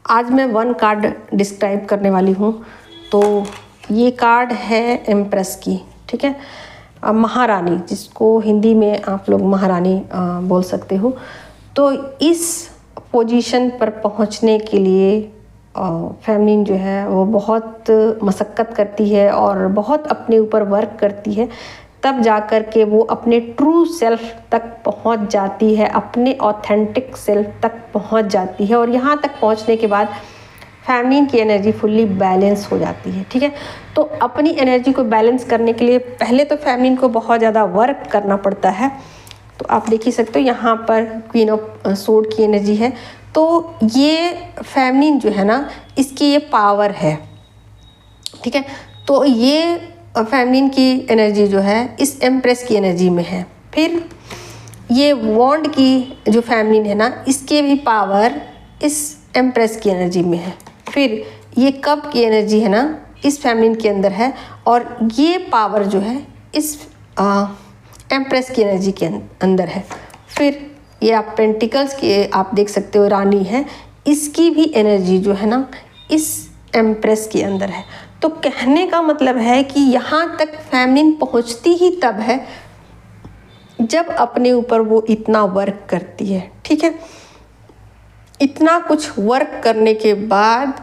आज मैं one card describe करने वाली हूँ। तो ये कार्ड है एम्प्रेस की, ठीक है, महारानी, जिसको हिंदी में आप लोग महारानी बोल सकते हो। तो इस पोजीशन पर पहुँचने के लिए फेमिनिन जो है वो बहुत मशक्क़त करती है और बहुत अपने ऊपर वर्क करती है, तब जाकर के वो अपने ट्रू सेल्फ तक पहुंच जाती है, अपने ऑथेंटिक सेल्फ तक पहुंच जाती है। और यहाँ तक पहुंचने के बाद फेमिनिन की एनर्जी फुल्ली बैलेंस हो जाती है, ठीक है। तो अपनी एनर्जी को बैलेंस करने के लिए पहले तो फेमिनिन को बहुत ज़्यादा वर्क करना पड़ता है। तो आप देख ही सकते हो यहाँ पर क्वीन ऑफ सोर्ड की एनर्जी है। तो ये फेमिनिन जो है ना, इसकी ये पावर है, ठीक है। तो ये फेमिनिन की एनर्जी जो है इस एम्प्रेस की एनर्जी में है। फिर ये वॉन्ड की जो फेमिनिन है ना, इसके भी पावर इस एम्प्रेस की एनर्जी में है। फिर ये कप की एनर्जी है ना, इस फेमिनिन के अंदर है, और ये पावर जो है इस एम्प्रेस की एनर्जी के अंदर है। फिर ये आप पेंटिकल्स की आप देख सकते हो रानी है, इसकी भी एनर्जी जो है ना इस एम्प्रेस के अंदर है। तो कहने का मतलब है कि यहाँ तक फेमिनिन पहुँचती ही तब है जब अपने ऊपर वो इतना वर्क करती है, ठीक है। इतना कुछ वर्क करने के बाद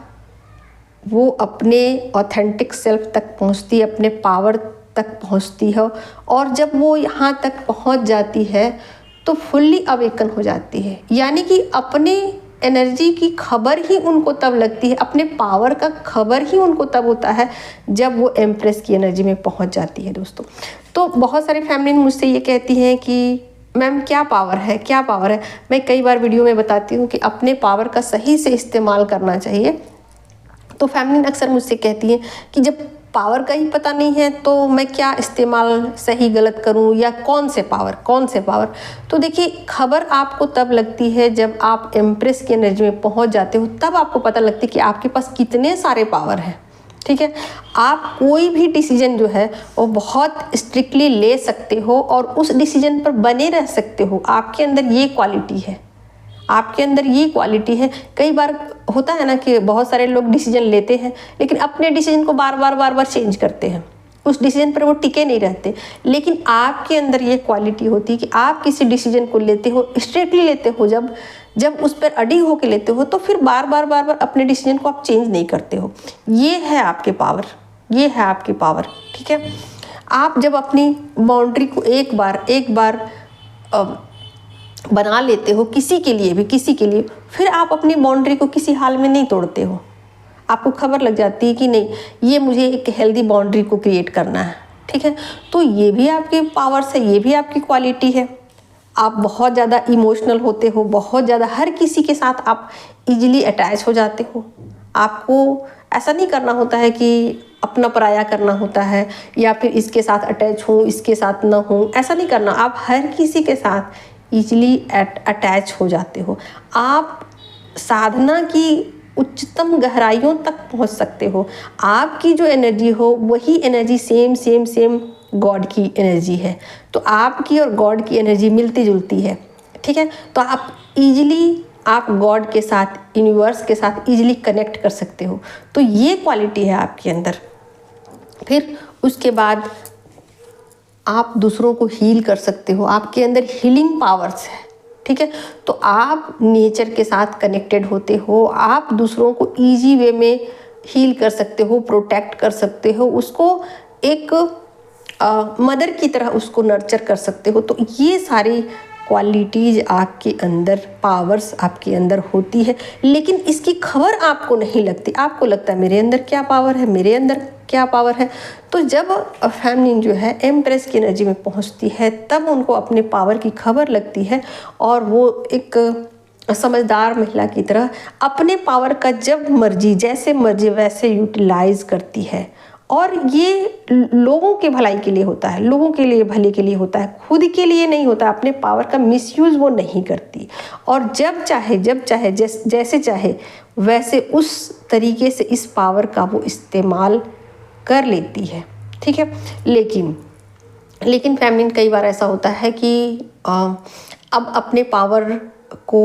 वो अपने ऑथेंटिक सेल्फ तक पहुँचती है, अपने पावर तक पहुँचती है। और जब वो यहाँ तक पहुँच जाती है तो फुल्ली अवेकन हो जाती है, यानी कि अपने एनर्जी की खबर ही उनको तब लगती है, अपने पावर का खबर ही उनको तब होता है जब वो एम्प्रेस की एनर्जी में पहुंच जाती है दोस्तों। तो बहुत सारे फेमिनिन मुझसे ये कहती हैं कि मैम क्या पावर है, क्या पावर है। मैं कई बार वीडियो में बताती हूँ कि अपने पावर का सही से इस्तेमाल करना चाहिए। तो फेमिनिन अक्सर मुझसे कहती हैं कि जब पावर का ही पता नहीं है तो मैं क्या इस्तेमाल सही गलत करूं, या कौन से पावर। तो देखिए, खबर आपको तब लगती है जब आप एम्प्रेस की एनर्जी में पहुंच जाते हो, तब आपको पता लगती है कि आपके पास कितने सारे पावर हैं, ठीक है। आप कोई भी डिसीजन जो है वो बहुत स्ट्रिक्टली ले सकते हो और उस डिसीजन पर बने रह सकते हो। आपके अंदर ये क्वालिटी है, आपके अंदर ये क्वालिटी है। कई बार होता है ना कि बहुत सारे लोग डिसीजन लेते हैं लेकिन अपने डिसीजन को बार बार चेंज करते हैं, उस डिसीजन पर वो टिके नहीं रहते। लेकिन आपके अंदर ये क्वालिटी होती है कि आप किसी डिसीजन को लेते हो, स्ट्रेटली लेते हो, जब उस पर अड़ी होकर लेते हो तो फिर बार बार अपने डिसीजन को आप चेंज नहीं करते हो। ये है आपके पावर, ये है आपकी पावर, ठीक है। आप जब अपनी बाउंड्री को एक बार बना लेते हो, किसी के लिए, फिर आप अपनी बाउंड्री को किसी हाल में नहीं तोड़ते हो। आपको खबर लग जाती है कि नहीं, ये मुझे एक हेल्दी बाउंड्री को क्रिएट करना है, ठीक है। तो ये भी आपके पावर्स है, ये भी आपकी क्वालिटी है। आप बहुत ज़्यादा इमोशनल होते हो, बहुत ज़्यादा हर किसी के साथ आप इजीली अटैच हो जाते हो। आपको ऐसा नहीं करना होता है कि अपना पराया करना होता है, या फिर इसके साथ अटैच हूँ इसके साथ ना हूँ, ऐसा नहीं करना। आप हर किसी के साथ ईजिली अटैच हो जाते हो। आप साधना की उच्चतम गहराइयों तक पहुंच सकते हो। आपकी जो एनर्जी हो वही एनर्जी सेम गॉड की एनर्जी है। तो आपकी और गॉड की एनर्जी मिलती जुलती है, ठीक है। तो आप इजीली आप गॉड के साथ, यूनिवर्स के साथ इजीली कनेक्ट कर सकते हो। तो ये क्वालिटी है आपके अंदर। फिर उसके बाद आप दूसरों को हील कर सकते हो, आपके अंदर हीलिंग पावर्स है, ठीक है। तो आप नेचर के साथ कनेक्टेड होते हो, आप दूसरों को इजी वे में हील कर सकते हो, प्रोटेक्ट कर सकते हो, उसको एक मदर की तरह उसको नर्चर कर सकते हो। तो ये सारी क्वालिटीज़ आपके अंदर, पावर्स आपके अंदर होती है, लेकिन इसकी खबर आपको नहीं लगती। आपको लगता है मेरे अंदर क्या पावर है, मेरे अंदर क्या पावर है। तो जब फेमिनिन जो है एम्प्रेस की एनर्जी में पहुंचती है तब उनको अपने पावर की खबर लगती है, और वो एक समझदार महिला की तरह अपने पावर का जब मर्जी, जैसे मर्जी वैसे यूटिलाइज करती है। और ये लोगों के भलाई के लिए होता है, लोगों के लिए भले के लिए होता है, खुद के लिए नहीं होता। अपने पावर का मिसयूज़ वो नहीं करती, और जब चाहे जैसे चाहे वैसे उस तरीके से इस पावर का वो इस्तेमाल कर लेती है, ठीक है। लेकिन फेमिनिन कई बार ऐसा होता है कि अब अपने पावर को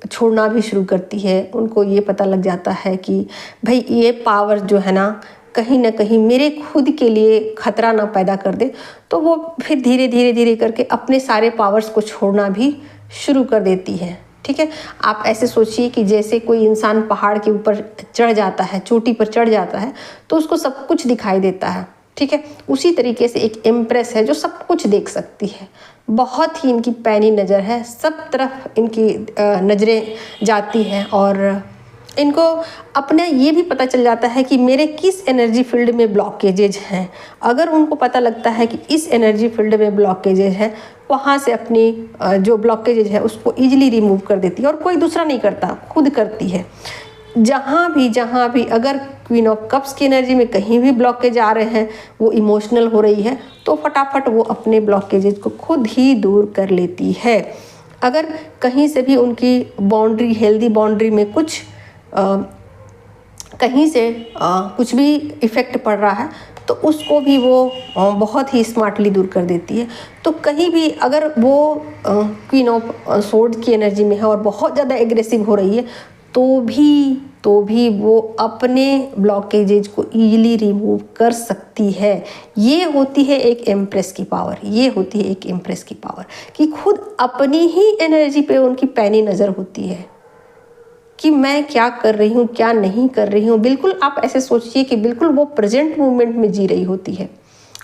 छोड़ना भी शुरू करती है। उनको ये पता लग जाता है कि भाई ये पावर जो है ना कहीं मेरे खुद के लिए खतरा ना पैदा कर दे, तो वो फिर धीरे धीरे धीरे करके अपने सारे पावर्स को छोड़ना भी शुरू कर देती है। ठीक है, आप ऐसे सोचिए कि जैसे कोई इंसान पहाड़ के ऊपर चढ़ जाता है, चोटी पर चढ़ जाता है, तो उसको सब कुछ दिखाई देता है। ठीक है, उसी तरीके से एक एम्प्रेस है जो सब कुछ देख सकती है। बहुत ही इनकी पैनी नज़र है, सब तरफ इनकी नज़रें जाती हैं और इनको अपने ये भी पता चल जाता है कि मेरे किस एनर्जी फील्ड में ब्लॉकेजेज हैं। अगर उनको पता लगता है कि इस एनर्जी फील्ड में ब्लॉकेजेज है, वहाँ से अपनी जो ब्लॉकेजेज है उसको ईजिली रिमूव कर देती है और कोई दूसरा नहीं करता, खुद करती है। जहाँ भी अगर क्वीन ऑफ कप्स की एनर्जी में कहीं भी ब्लॉकेज आ रहे हैं, वो इमोशनल हो रही है, तो फटाफट वो अपने ब्लॉकेजेज को खुद ही दूर कर लेती है। अगर कहीं से भी उनकी बाउंड्री, हेल्दी बाउंड्री में कुछ कहीं से कुछ भी इफ़ेक्ट पड़ रहा है, तो उसको भी वो बहुत ही स्मार्टली दूर कर देती है। तो कहीं भी अगर वो क्वीन ऑफ सोर्ड की एनर्जी में है और बहुत ज़्यादा एग्रेसिव हो रही है, तो भी वो अपने ब्लॉकेजेज को ईजिली रिमूव कर सकती है। ये होती है एक एम्प्रेस की पावर, ये होती है एक एम्प्रेस की पावर कि खुद अपनी ही एनर्जी पे उनकी पैनी नज़र होती है कि मैं क्या कर रही हूँ, क्या नहीं कर रही हूँ। बिल्कुल आप ऐसे सोचिए कि बिल्कुल वो प्रेजेंट मोमेंट में जी रही होती है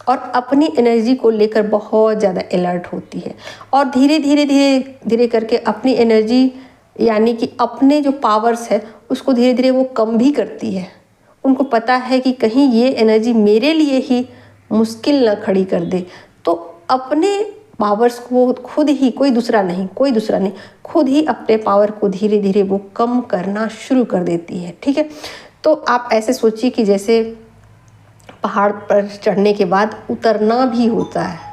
और अपनी एनर्जी को लेकर बहुत ज़्यादा अलर्ट होती है और धीरे धीरे करके अपनी एनर्जी यानी कि अपने जो पावर्स है उसको धीरे धीरे वो कम भी करती है। उनको पता है कि कहीं ये एनर्जी मेरे लिए ही मुश्किल ना खड़ी कर दे, तो अपने पावर्स को खुद ही, कोई दूसरा नहीं, खुद ही अपने पावर को धीरे धीरे वो कम करना शुरू कर देती है। ठीक है, तो आप ऐसे सोचिए कि जैसे पहाड़ पर चढ़ने के बाद उतरना भी होता है,